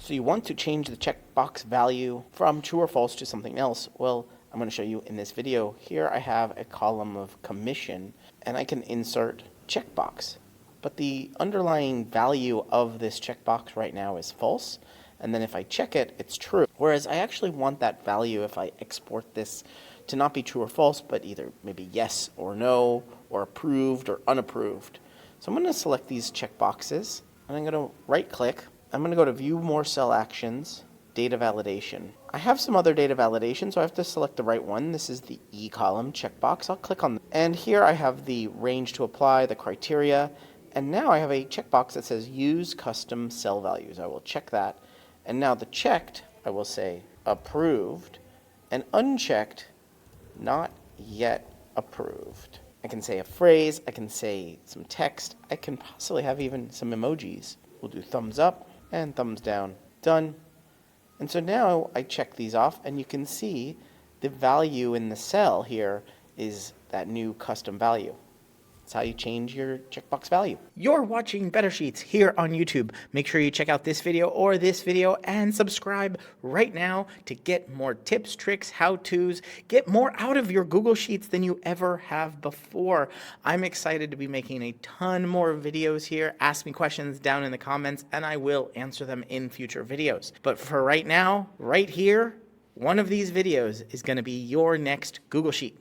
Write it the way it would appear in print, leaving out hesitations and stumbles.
So you want to change the checkbox value from true or false to something else. Well, I'm going to show you in this video. Here I have a column of commission, and I can insert checkbox. But the underlying value of this checkbox right now is false. And then if I check it, it's true. Whereas I actually want that value, if I export this, to not be true or false, but either maybe yes or no, or approved or unapproved. So I'm going to select these checkboxes, and I'm going to right click. I'm going to go to View More Cell Actions, Data Validation. I have some other data validation, so I have to select the right one. This is the E column checkbox. I'll click on that. And here I have the range to apply, the criteria, and now I have a checkbox that says Use Custom Cell Values. I will check that. And now the checked, I will say approved, and unchecked, not yet approved. I can say a phrase, I can say some text, I can possibly have even some emojis. We'll do thumbs up and thumbs down. Done. And so now I check these off, and you can see the value in the cell here is that new custom value. That's how you change your checkbox value. You're watching Better Sheets here on YouTube. Make sure you check out this video or this video and subscribe right now to get more tips, tricks, how-tos, get more out of your Google Sheets than you ever have before. I'm excited to be making a ton more videos here. Ask me questions down in the comments and I will answer them in future videos. But for right now, right here, one of these videos is going to be your next Google Sheet.